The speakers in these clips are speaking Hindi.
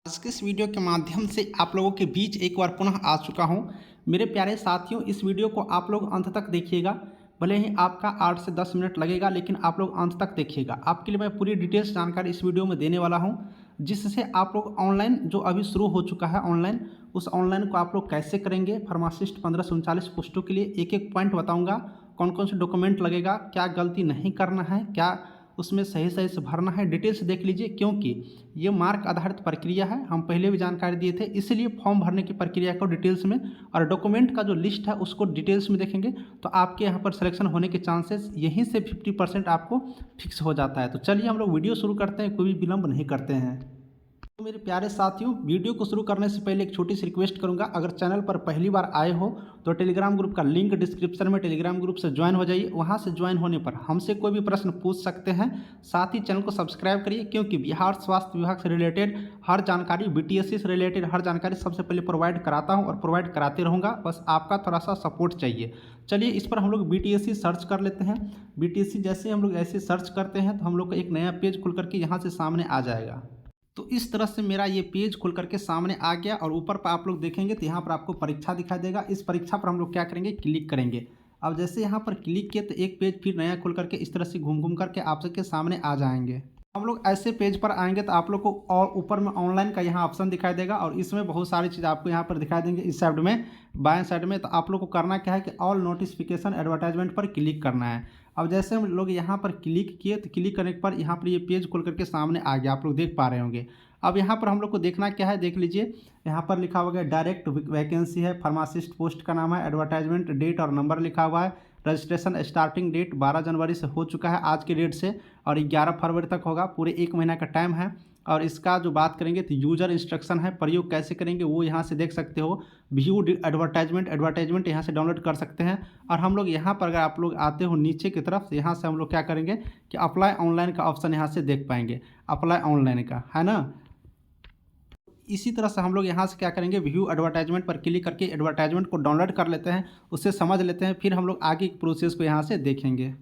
आज के इस वीडियो के माध्यम से आप लोगों के बीच एक बार पुनः आ चुका हूं। मेरे प्यारे साथियों, इस वीडियो को आप लोग अंत तक देखिएगा। भले ही आपका 8 से 10 मिनट लगेगा, लेकिन आप लोग अंत तक देखिएगा। आपके लिए मैं पूरी डिटेल्स जानकारी इस वीडियो में देने वाला हूं, जिससे आप लोग ऑनलाइन जो अभी शुरू हो चुका है ऑनलाइन, उस ऑनलाइन को आप लोग कैसे करेंगे। फार्मासिस्ट 1539 पोस्टों के लिए एक एक पॉइंट बताऊँगा। कौन कौन से डॉक्यूमेंट लगेगा, क्या गलती नहीं करना है, क्या उसमें सही सही से भरना है, डिटेल्स देख लीजिए। क्योंकि ये मार्क आधारित प्रक्रिया है, हम पहले भी जानकारी दिए थे, इसलिए फॉर्म भरने की प्रक्रिया को डिटेल्स में और डॉक्यूमेंट का जो लिस्ट है उसको डिटेल्स में देखेंगे तो आपके यहाँ पर सिलेक्शन होने के चांसेस यहीं से 50% आपको फिक्स हो जाता है। तो चलिए हम लोग वीडियो शुरू करते हैं, कोई भी विलंब नहीं करते हैं। तो मेरे प्यारे साथियों, वीडियो को शुरू करने से पहले एक छोटी सी रिक्वेस्ट करूंगा। अगर चैनल पर पहली बार आए हो तो टेलीग्राम ग्रुप का लिंक डिस्क्रिप्शन में, टेलीग्राम ग्रुप से ज्वाइन हो जाइए। वहां से ज्वाइन होने पर हमसे कोई भी प्रश्न पूछ सकते हैं। साथ ही चैनल को सब्सक्राइब करिए, क्योंकि बिहार स्वास्थ्य विभाग से रिलेटेड हर जानकारी, बीटीएससी से रिलेटेड हर जानकारी सबसे पहले प्रोवाइड कराता हूँ और प्रोवाइड कराते रहूँगा। बस आपका थोड़ा सा सपोर्ट चाहिए। चलिए इस पर हम लोग बीटीएससी सर्च कर लेते हैं। बीटीएससी जैसे हम लोग ऐसे सर्च करते हैं तो हम लोग का एक नया पेज खुल करके यहाँ से सामने आ जाएगा। तो इस तरह से मेरा ये पेज खुल करके सामने आ गया और ऊपर पर आप लोग देखेंगे तो यहाँ पर आपको परीक्षा दिखाई देगा। इस परीक्षा पर हम लोग क्या करेंगे, क्लिक करेंगे। अब जैसे यहाँ पर क्लिक किए तो एक पेज फिर नया खुल करके इस तरह से घूम घूम करके आप सबके सामने आ जाएंगे। हम लोग ऐसे पेज पर आएंगे तो आप लोग को और ऊपर में ऑनलाइन का यहाँ ऑप्शन दिखाई देगा और इसमें बहुत सारी चीज़ आपको यहाँ पर दिखाई देंगे। इस साइड में, बाएं साइड में, तो आप लोग को करना क्या है कि ऑल नोटिफिकेशन एडवर्टाइजमेंट पर क्लिक करना है। अब जैसे हम लोग यहाँ पर क्लिक किए तो क्लिक करने पर यहाँ पर ये पेज खुल करके सामने आ गया, आप लोग देख पा रहे होंगे। अब यहाँ पर हम लोग को देखना क्या है, देख लीजिए। यहाँ पर लिखा हुआ है डायरेक्ट वैकेंसी है, फार्मासिस्ट पोस्ट का नाम है, एडवर्टाइजमेंट, डेट और नंबर लिखा हुआ है। रजिस्ट्रेशन स्टार्टिंग डेट 12 जनवरी से हो चुका है आज के डेट से, और 11 फरवरी तक होगा। पूरे 1 महीना का टाइम है। और इसका जो बात करेंगे तो यूजर इंस्ट्रक्शन है, प्रयोग कैसे करेंगे वो यहाँ से देख सकते हो। व्यू एडवर्टाइजमेंट यहाँ से डाउनलोड कर सकते हैं। और हम लोग यहाँ पर अगर आप लोग आते हो नीचे की तरफ, यहाँ से हम लोग क्या करेंगे कि अप्लाई ऑनलाइन का ऑप्शन यहाँ से देख पाएंगे, अप्लाई ऑनलाइन का, है ना। इसी तरह से हम लोग यहाँ से क्या करेंगे, व्यू एडवर्टाइजमेंट पर क्लिक करके एडवर्टाइजमेंट को डाउनलोड कर लेते हैं, उससे समझ लेते हैं, फिर हम लोग आगे की प्रोसेस को यहाँ से देखेंगे।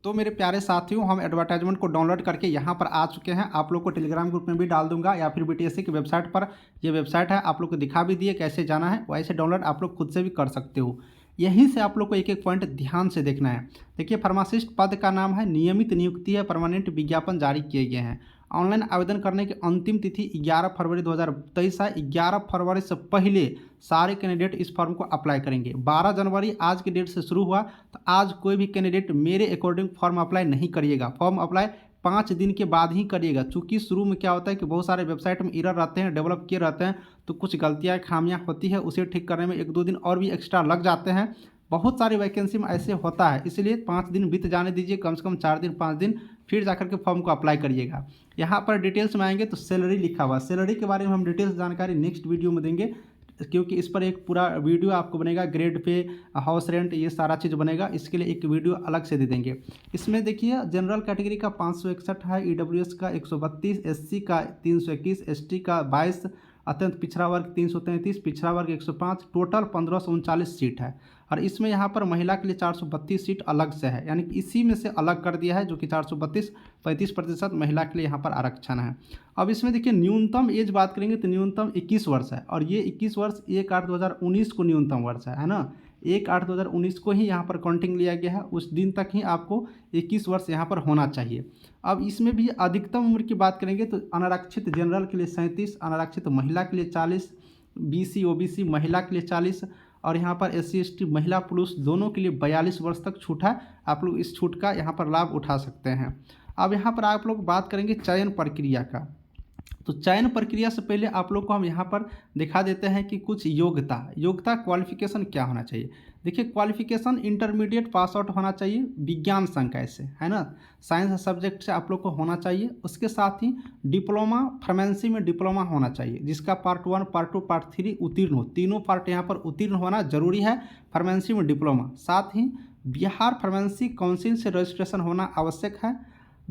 तो मेरे प्यारे साथियों, हम एडवर्टाइजमेंट को डाउनलोड करके यहाँ पर आ चुके हैं। आप लोग को टेलीग्राम ग्रुप में भी डाल दूंगा या फिर बीटीएससी की वेबसाइट पर, ये वेबसाइट है, आप लोग को दिखा भी दिए कैसे जाना है। वैसे डाउनलोड आप लोग खुद से भी कर सकते हो। यहीं से आप लोग को एक एक पॉइंट ध्यान से देखना है। देखिए, फार्मासिस्ट पद का नाम है, नियमित नियुक्ति है, परमानेंट विज्ञापन जारी किए गए हैं। ऑनलाइन आवेदन करने की अंतिम तिथि 11 फरवरी 2023 है। 11 फरवरी से पहले सारे कैंडिडेट इस फॉर्म को अप्लाई करेंगे। 12 जनवरी आज की डेट से शुरू हुआ, तो आज कोई भी कैंडिडेट मेरे अकॉर्डिंग फॉर्म अप्लाई नहीं करिएगा। फॉर्म अप्लाई 5 दिन के बाद ही करिएगा। चूँकि शुरू में क्या होता है कि बहुत सारे वेबसाइट में एरर रहते हैं, डेवलप किए रहते हैं, तो कुछ गलतियाँ खामियाँ होती है, उसे ठीक करने में 1-2 दिन और भी एक्स्ट्रा लग जाते हैं। बहुत सारी वैकेंसी में ऐसे होता है, इसलिए 5 दिन बीत जाने दीजिए, कम से कम 4 दिन 5 दिन, फिर जाकर के फॉर्म को अप्लाई करिएगा। यहाँ पर डिटेल्स में आएंगे तो सैलरी लिखा हुआ, सैलरी के बारे में हम डिटेल्स जानकारी नेक्स्ट वीडियो में देंगे, क्योंकि इस पर एक पूरा वीडियो आपको बनेगा। ग्रेड पे, हाउस रेंट, ये सारा चीज़ बनेगा, इसके लिए एक वीडियो अलग से दे देंगे। इसमें देखिए, जनरल कैटेगरी का 561 है, ईडब्ल्यूएस का 132, एससी का 321, एसटी का 22, अत्यंत पिछड़ा वर्ग 333, पिछड़ा वर्ग 105, टोटल 1539 सीट है। और इसमें यहाँ पर महिला के लिए 432 सीट अलग से है, यानी कि इसी में से अलग कर दिया है, जो कि 432, 35% महिला के लिए यहाँ पर आरक्षण है। अब इसमें देखिए, न्यूनतम एज बात करेंगे तो न्यूनतम 21 वर्ष है, और ये 21 वर्ष 1/8/2019 को न्यूनतम वर्ष है ना। 1/8/2019 को ही यहाँ पर काउंटिंग लिया गया है, उस दिन तक ही आपको 21 वर्ष यहाँ पर होना चाहिए। अब इसमें भी अधिकतम उम्र की बात करेंगे तो अनारक्षित जनरल के लिए 37, अनारक्षित महिला के लिए 40, बीसी ओबीसी महिला के लिए 40, और यहाँ पर एससी एसटी महिला पुरुष दोनों के लिए 42 वर्ष तक छूट है। आप लोग इस छूट का यहाँ पर लाभ उठा सकते हैं। अब यहाँ पर आप लोग बात करेंगे चयन प्रक्रिया का। तो चयन प्रक्रिया से पहले आप लोग को हम यहाँ पर दिखा देते हैं कि कुछ योग्यता क्वालिफिकेशन क्या होना चाहिए। देखिए, क्वालिफिकेशन इंटरमीडिएट पास आउट होना चाहिए विज्ञान संकाय से, है ना, साइंस सब्जेक्ट से आप लोग को होना चाहिए। उसके साथ ही डिप्लोमा, फार्मेसी में डिप्लोमा होना चाहिए, जिसका पार्ट 1, पार्ट 2, पार्ट 3 उत्तीर्ण हो। तीनों पार्ट यहाँ पर उत्तीर्ण होना जरूरी है, फार्मेसी में डिप्लोमा। साथ ही बिहार फार्मेसी काउंसिल से रजिस्ट्रेशन होना आवश्यक है।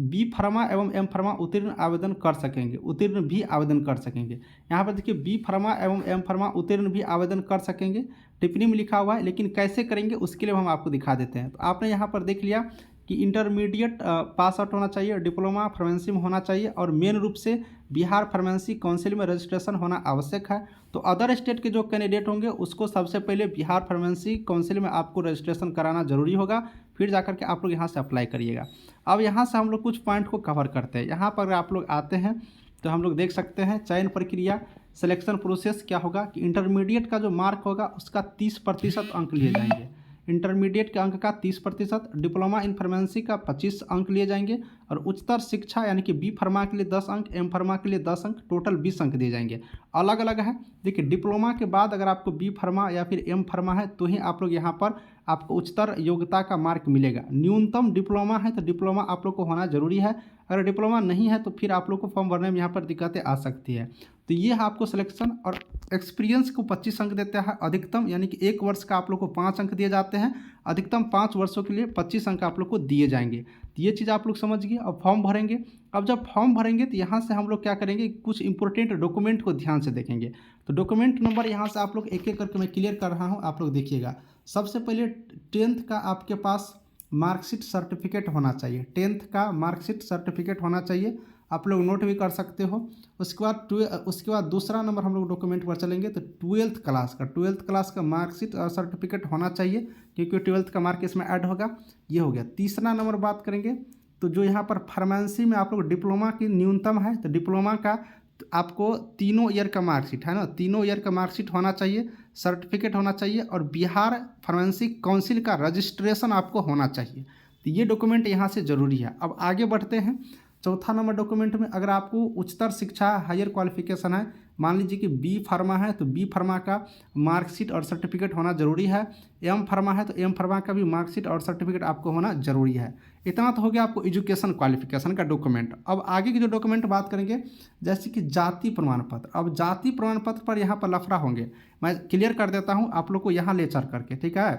बी फार्मा एवं एम फार्मा उत्तीर्ण आवेदन कर सकेंगे, उत्तीर्ण भी आवेदन कर सकेंगे। यहाँ पर देखिए, बी फार्मा एवं एम फार्मा उत्तीर्ण भी आवेदन कर सकेंगे, टिप्पणी में लिखा हुआ है, लेकिन कैसे करेंगे उसके लिए हम आपको दिखा देते हैं। तो आपने यहाँ पर देख लिया कि इंटरमीडिएट पास आउट होना चाहिए, डिप्लोमा फार्मेसी में होना चाहिए और मेन रूप से बिहार फार्मेसी काउंसिल में रजिस्ट्रेशन होना आवश्यक है। तो अदर स्टेट के जो कैंडिडेट होंगे उसको सबसे पहले बिहार फार्मेसी काउंसिल में आपको रजिस्ट्रेशन कराना जरूरी होगा, फिर जाकर के आप लोग यहाँ से अप्लाई करिएगा। अब यहाँ से हम लोग कुछ पॉइंट को कवर करते हैं। यहाँ पर आप लोग आते हैं तो हम लोग देख सकते हैं चयन प्रक्रिया, सिलेक्शन प्रोसेस क्या होगा कि इंटरमीडिएट का जो मार्क होगा उसका 30% अंक लिए जाएंगे। इंटरमीडिएट के अंक का 30%, डिप्लोमा इन फार्मेसी का 25 अंक लिए जाएंगे और उच्चतर शिक्षा यानी कि बी फार्मा के लिए 10 अंक, एम फार्मा के लिए 10 अंक, टोटल 20 अंक दिए जाएंगे। अलग अलग है, देखिए डिप्लोमा के बाद अगर आपको बी फार्मा या फिर एम फार्मा है तो ही आप लोग यहाँ पर आपको उच्चतर योग्यता का मार्क मिलेगा। न्यूनतम डिप्लोमा है तो डिप्लोमा आप लोग को होना जरूरी है। अगर डिप्लोमा नहीं है तो फिर आप लोग को फॉर्म भरने में यहाँ पर दिक्कतें आ सकती है। तो ये है आपको सिलेक्शन। और एक्सपीरियंस को 25 अंक देता है अधिकतम, यानी कि 1 वर्ष का आप लोग को 5 अंक दिए जाते हैं, अधिकतम 5 वर्षों के लिए 25 अंक आप लोग को दिए जाएंगे। तो ये चीज़ आप लोग समझ गए। अब फॉर्म भरेंगे, अब जब फॉर्म भरेंगे तो यहाँ से हम लोग क्या करेंगे, कुछ इंपॉर्टेंट डॉक्यूमेंट को ध्यान से देखेंगे। तो डॉक्यूमेंट नंबर यहाँ से आप लोग एक एक करके मैं क्लियर कर रहा हूँ, आप लोग देखिएगा। सबसे पहले 10th का आपके पास मार्कशीट सर्टिफिकेट होना चाहिए, 10th का मार्कशीट सर्टिफिकेट होना चाहिए, आप लोग नोट भी कर सकते हो। उसके बाद दूसरा नंबर हम लोग डॉक्यूमेंट पर चलेंगे तो 12th क्लास का मार्कशीट और सर्टिफिकेट होना चाहिए, क्योंकि 12th का मार्क इसमें ऐड होगा। ये हो गया। तीसरा नंबर बात करेंगे तो जो यहाँ पर फार्मेसी में आप लोग डिप्लोमा की न्यूनतम है तो डिप्लोमा का आपको 3 ईयर का मार्कशीट है ना, 3 ईयर का मार्कशीट होना चाहिए, सर्टिफिकेट होना चाहिए और बिहार फार्मेसी काउंसिल का रजिस्ट्रेशन आपको होना चाहिए। तो ये डॉक्यूमेंट यहाँ से ज़रूरी है। अब आगे बढ़ते हैं। चौथा नंबर डॉक्यूमेंट में अगर आपको उच्चतर शिक्षा हायर क्वालिफिकेशन है, मान लीजिए कि बी फार्मा है तो बी फार्मा का मार्कशीट और सर्टिफिकेट होना जरूरी है, एम फार्मा है तो एम फार्मा का भी मार्कशीट और सर्टिफिकेट आपको होना जरूरी है। इतना तो हो गया आपको एजुकेशन क्वालिफिकेशन का डॉक्यूमेंट। अब आगे की जो डॉक्यूमेंट बात करेंगे जैसे कि जाति प्रमाण पत्र। अब जाति प्रमाण पत्र पर यहाँ पर लफड़ा होंगे, मैं क्लियर कर देता हूँ आप लोग को यहाँ ले चल करके, ठीक है,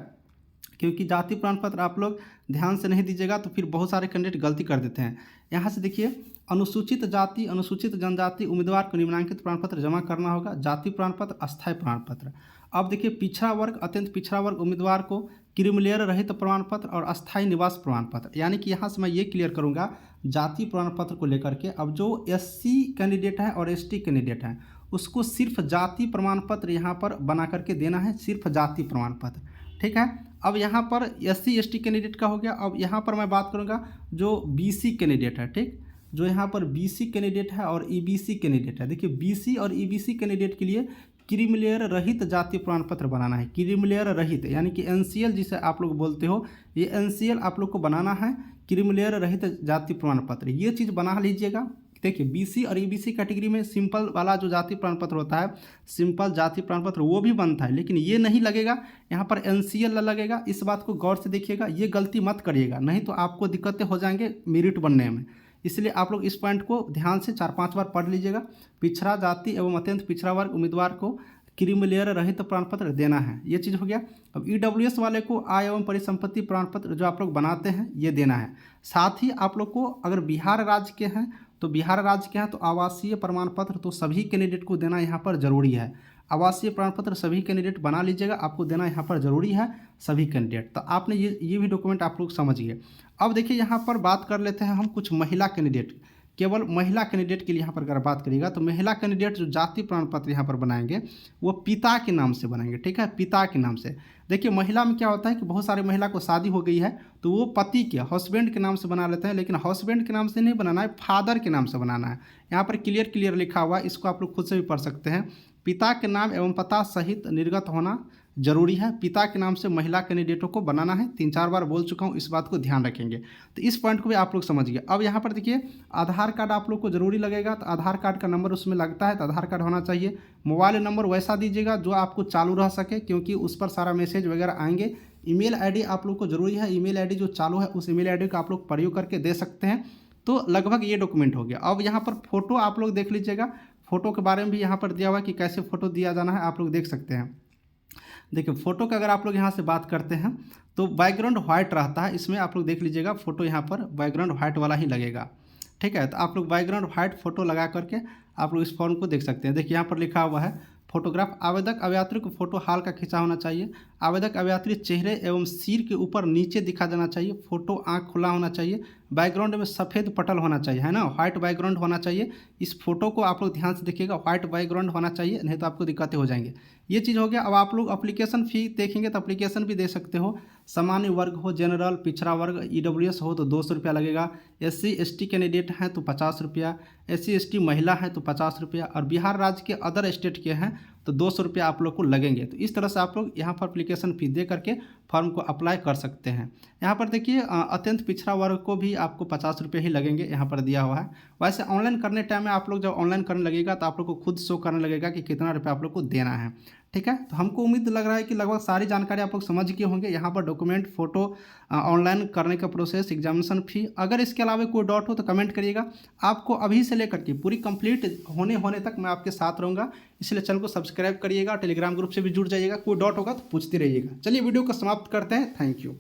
क्योंकि जाति प्रमाण पत्र आप लोग ध्यान से नहीं दीजिएगा तो फिर बहुत सारे कैंडिडेट गलती कर देते हैं। यहाँ से देखिए, अनुसूचित जाति अनुसूचित जनजाति उम्मीदवार को निम्नांकित प्रमाण पत्र जमा करना होगा, जाति प्रमाण पत्र, अस्थायी प्रमाण पत्र। अब देखिए, पिछड़ा वर्ग अत्यंत पिछड़ा वर्ग उम्मीदवार को क्रीमिलेयर रहित प्रमाण पत्र और अस्थायी निवास प्रमाण पत्र। यानी कि यहाँ से मैं ये क्लियर करूँगा जाति प्रमाण पत्र को लेकर के। अब जो SC कैंडिडेट है और ST कैंडिडेट है उसको सिर्फ जाति प्रमाण पत्र यहाँ पर बना करके देना है, सिर्फ जाति प्रमाण पत्र, ठीक है। अब यहाँ पर SC ST कैंडिडेट का हो गया। अब यहाँ पर मैं बात करूँगा जो BC कैंडिडेट है, ठीक, जो यहाँ पर BC कैंडिडेट है और EBC कैंडिडेट है। देखिए, BC और EBC कैंडिडेट के लिए क्रीमिलेयर रहित जाति प्रमाण पत्र बनाना है, क्रीमिलेयर रहित यानी कि NCL जिसे आप लोग बोलते हो, ये NCL आप लोग को बनाना है, क्रीमिलेयर रहित जाति प्रमाण पत्र, ये चीज़ बना लीजिएगा। देखिए, BC और EBC कैटेगरी में सिंपल वाला जो जाति प्रमाण पत्र होता है, सिंपल जाति प्रमाण पत्र, वो भी बनता है, लेकिन ये नहीं लगेगा, यहाँ पर NCL लगेगा। इस बात को गौर से देखिएगा, ये गलती मत करिएगा, नहीं तो आपको दिक्कतें हो जाएंगे मेरिट बनने में। इसलिए आप लोग इस पॉइंट को ध्यान से 4-5 बार पढ़ लीजिएगा। पिछड़ा जाति एवं अत्यंत पिछड़ा वर्ग उम्मीदवार को क्रीमिलेयर रहित प्रमाण पत्र देना है, ये चीज़ हो गया। अब EWS वाले को आय एवं परिसंपत्ति प्रमाण पत्र जो आप लोग बनाते हैं ये देना है। साथ ही आप लोग को अगर बिहार राज्य के हैं तो बिहार राज्य के हैं तो आवासीय प्रमाण पत्र तो सभी कैंडिडेट को देना यहाँ पर ज़रूरी है। आवासीय प्रमाण पत्र सभी कैंडिडेट बना लीजिएगा, आपको देना यहाँ पर ज़रूरी है सभी कैंडिडेट। तो आपने ये भी डॉक्यूमेंट आप लोग समझिए। अब देखिए, यहाँ पर बात कर लेते हैं हम कुछ महिला कैंडिडेट, केवल महिला कैंडिडेट के लिए यहाँ पर अगर बात करिएगा तो महिला कैंडिडेट जो जाति प्रमाण पत्र यहाँ पर बनाएंगे वो पिता के नाम से बनाएंगे, ठीक है, पिता के नाम से। देखिए, महिला में क्या होता है कि बहुत सारी महिला को शादी हो गई है तो वो पति के हस्बैंड के नाम से बना लेते हैं, लेकिन हस्बैंड के नाम से नहीं बनाना है, फादर के नाम से बनाना है। यहाँ पर क्लियर लिखा हुआ है, इसको आप लोग खुद से भी पढ़ सकते हैं। पिता के नाम एवं पता सहित निर्गत होना जरूरी है, पिता के नाम से महिला कैंडिडेटों को बनाना है। 3-4 बार बोल चुका हूँ, इस बात को ध्यान रखेंगे। तो इस पॉइंट को भी आप लोग समझिए। अब यहाँ पर देखिए, आधार कार्ड आप लोग को जरूरी लगेगा, तो आधार कार्ड का नंबर उसमें लगता है तो आधार कार्ड होना चाहिए। मोबाइल नंबर वैसा दीजिएगा जो आपको चालू रह सके, क्योंकि उस पर सारा मैसेज वगैरह आएंगे। ईमेल आईडी आप लोग को जरूरी है, ईमेल आईडी जो चालू है उस ईमेल आईडी का आप लोग प्रयोग करके दे सकते हैं। तो लगभग ये डॉक्यूमेंट हो गया। अब यहाँ पर फोटो आप लोग देख लीजिएगा, फोटो के बारे में भी यहाँ पर दिया हुआ है कि कैसे फोटो दिया जाना है, आप लोग देख सकते हैं। देखिए, फ़ोटो का अगर आप लोग यहाँ से बात करते हैं तो बैकग्राउंड वाइट रहता है, इसमें आप लोग देख लीजिएगा, फ़ोटो यहाँ पर बैकग्राउंड वाइट वाला ही लगेगा, ठीक है। तो आप लोग बैकग्राउंड वाइट फ़ोटो लगा करके आप लोग इस फॉर्म को देख सकते हैं। देखिए, यहाँ पर लिखा हुआ है फोटोग्राफ आवेदक अभियात्री को फोटो हाल का खींचा होना चाहिए। आवेदक अभ्यर्थी चेहरे एवं सिर के ऊपर नीचे दिखा देना चाहिए। फोटो आँख खुला होना चाहिए। बैकग्राउंड में सफ़ेद पटल होना चाहिए, है ना, व्हाइट बैकग्राउंड होना चाहिए। इस फोटो को आप लोग ध्यान से देखिएगा, व्हाइट बैकग्राउंड होना चाहिए, नहीं तो आपको दिक्कतें हो जाएंगे। ये चीज़ हो गया। अब आप लोग एप्लीकेशन फ़ी देखेंगे तो एप्लीकेशन भी दे सकते हो। सामान्य वर्ग हो, जनरल, पिछड़ा वर्ग, EWS हो तो 200 रुपया लगेगा। SC ST कैंडिडेट हैं तो 50 रुपया, SC ST महिला है तो 50 रुपया, और बिहार राज्य के अदर स्टेट के हैं तो 200 रुपया आप लोग को लगेंगे। तो इस तरह से आप लोग यहाँ पर एप्लीकेशन फ़ी दे करके फॉर्म को अप्लाई कर सकते हैं। यहाँ पर देखिए अत्यंत पिछड़ा वर्ग को भी आपको 50 रुपये ही लगेंगे, यहाँ पर दिया हुआ है। वैसे ऑनलाइन करने टाइम में आप लोग जब ऑनलाइन करने लगेगा तो आप लोग को खुद शो करने लगेगा कि कितना रुपया आप लोग को देना है। ठीक है, तो हमको उम्मीद लग रहा है कि लगभग सारी जानकारी आप लोग समझ गए होंगे। यहाँ पर डॉक्यूमेंट, फोटो, ऑनलाइन करने का प्रोसेस, एग्जामिनेशन फ़ी। अगर इसके अलावा कोई डाउट हो तो कमेंट करिएगा। आपको अभी से लेकर के पूरी कंप्लीट होने तक मैं आपके साथ रहूँगा। इसलिए चैनल को सब्सक्राइब करिएगा, टेलीग्राम ग्रुप से भी जुड़ जाइएगा। कोई डाउट होगा तो पूछते रहिएगा। चलिए वीडियो को समाप्त करते हैं। Thank you.